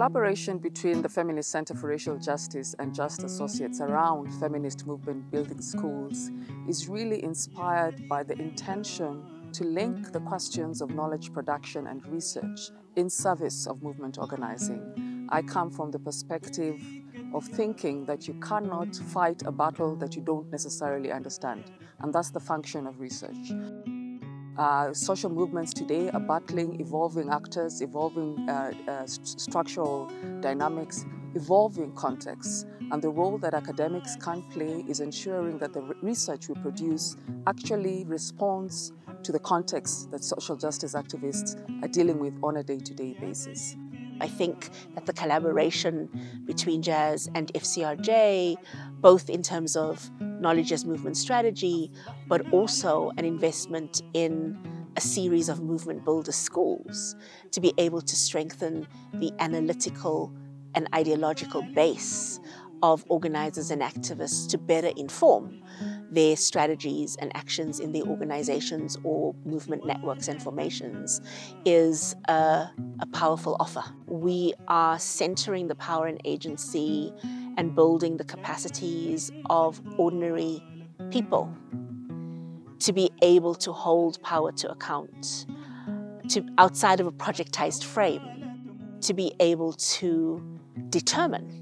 collaboration between the Feminist Centre for Racial Justice and JASS Associates around Feminist Movement Builders Schools is really inspired by the intention to link the questions of knowledge production and research in service of movement organizing. I come from the perspective of thinking that you cannot fight a battle that you don't necessarily understand, and that's the function of research. Social movements today are battling evolving actors, evolving structural dynamics, evolving contexts. And the role that academics can play is ensuring that the research we produce actually responds to the context that social justice activists are dealing with on a day-to-day basis. I think that the collaboration between JASS and FCRJ, both in terms of knowledge as movement strategy, but also an investment in a series of movement builder schools to be able to strengthen the analytical and ideological base of organizers and activists to better inform their strategies and actions in their organizations or movement networks and formations is a powerful offer. We are centering the power and agency and building the capacities of ordinary people to be able to hold power to account, to outside of a projectized frame, to be able to determine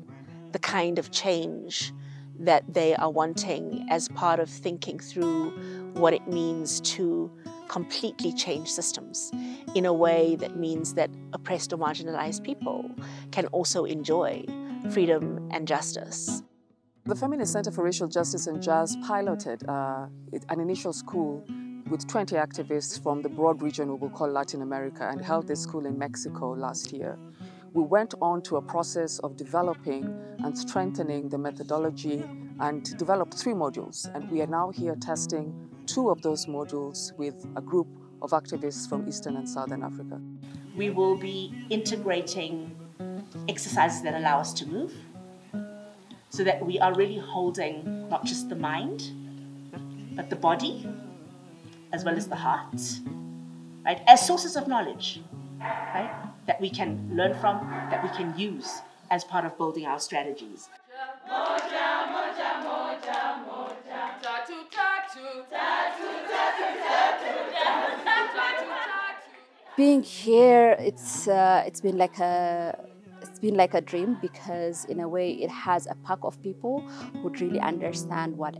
the kind of change that they are wanting as part of thinking through what it means to completely change systems in a way that means that oppressed or marginalized people can also enjoy freedom and justice. The Feminist Centre for Racial Justice and JASS piloted an initial school with 20 activists from the broad region we will call Latin America and held this school in Mexico last year. We went on to a process of developing and strengthening the methodology and developed 3 modules. And we are now here testing 2 of those modules with a group of activists from Eastern and Southern Africa. We will be integrating exercises that allow us to move so that we are really holding not just the mind, but the body, as well as the heart, right, as sources of knowledge, right, that we can learn from, that we can use as part of building our strategies. Being here, it's been like a dream, because in a way it has a pack of people who really understand what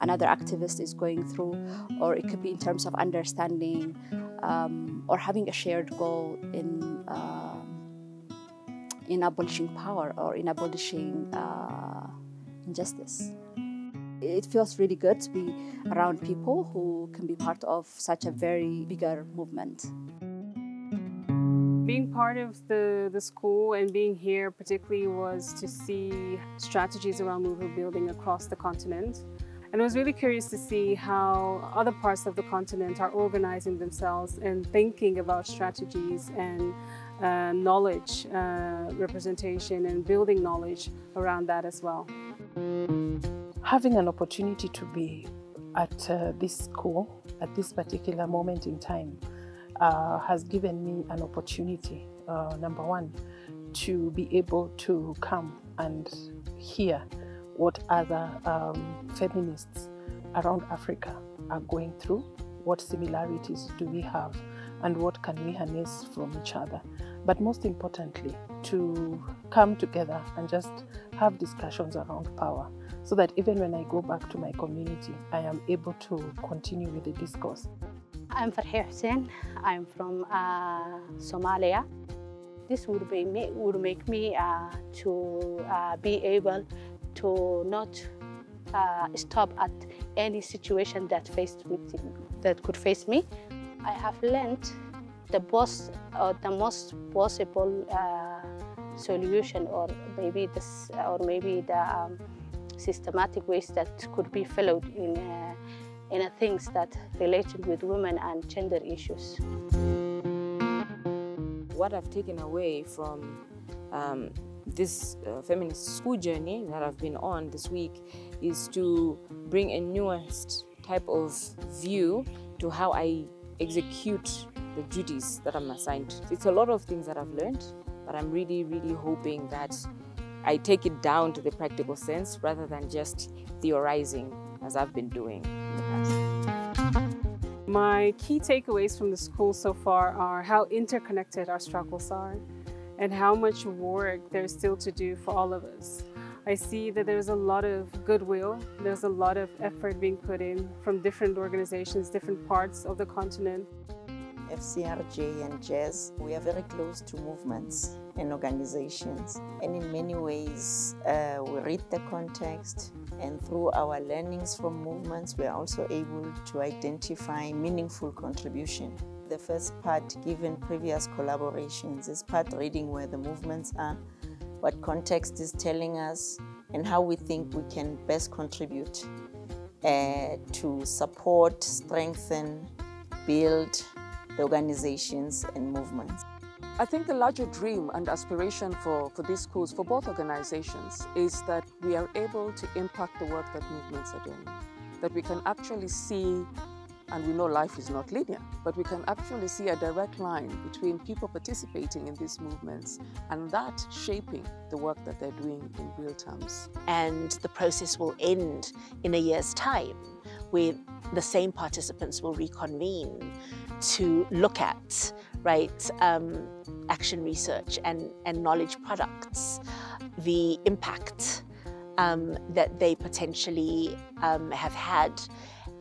another activist is going through, or it could be in terms of understanding or having a shared goal in abolishing power or in abolishing injustice. It feels really good to be around people who can be part of such a very bigger movement. Being part of the school and being here particularly was to see strategies around movement building across the continent. And I was really curious to see how other parts of the continent are organizing themselves and thinking about strategies and knowledge representation and building knowledge around that as well. Having an opportunity to be at this school at this particular moment in time has given me an opportunity, number one, to be able to come and hear what other feminists around Africa are going through, what similarities do we have, and what can we harness from each other. But most importantly, to come together and just have discussions around power, so that even when I go back to my community, I am able to continue with the discourse. I'm Farhi Hussein. I'm from Somalia. This would make me to be able to not stop at any situation that could face me. I have learned the most possible solution, or maybe the systematic ways that could be followed in things that related with women and gender issues. What I've taken away from this feminist school journey that I've been on this week is to bring a nuanced type of view to how I execute the duties that I'm assigned. It's a lot of things that I've learned but I'm really, really hoping that I take it down to the practical sense rather than just theorizing as I've been doing in the past. My key takeaways from the school so far are how interconnected our struggles are and how much work there's still to do for all of us. I see that there's a lot of goodwill, there's a lot of effort being put in from different organizations, different parts of the continent. FCRJ and JASS, we are very close to movements and organizations, and in many ways we read the context, and through our learnings from movements we are also able to identify meaningful contribution. The first part, given previous collaborations, is part reading where the movements are, what context is telling us, and how we think we can best contribute to support, strengthen, build the organizations and movements. I think the larger dream and aspiration for these schools, for both organizations, is that we are able to impact the work that movements are doing. That we can actually see, and we know life is not linear, but we can actually see a direct line between people participating in these movements and that shaping the work that they're doing in real terms. And the process will end in a year's time, where the same participants will reconvene to look at, right, action research and knowledge products, the impact that they potentially have had,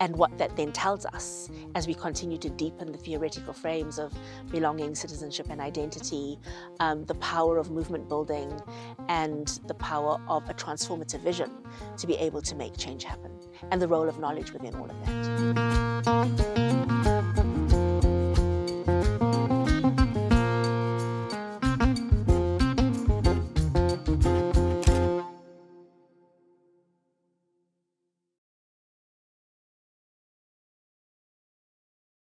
and what that then tells us as we continue to deepen the theoretical frames of belonging, citizenship and identity, the power of movement building and the power of a transformative vision to be able to make change happen, and the role of knowledge within all of that.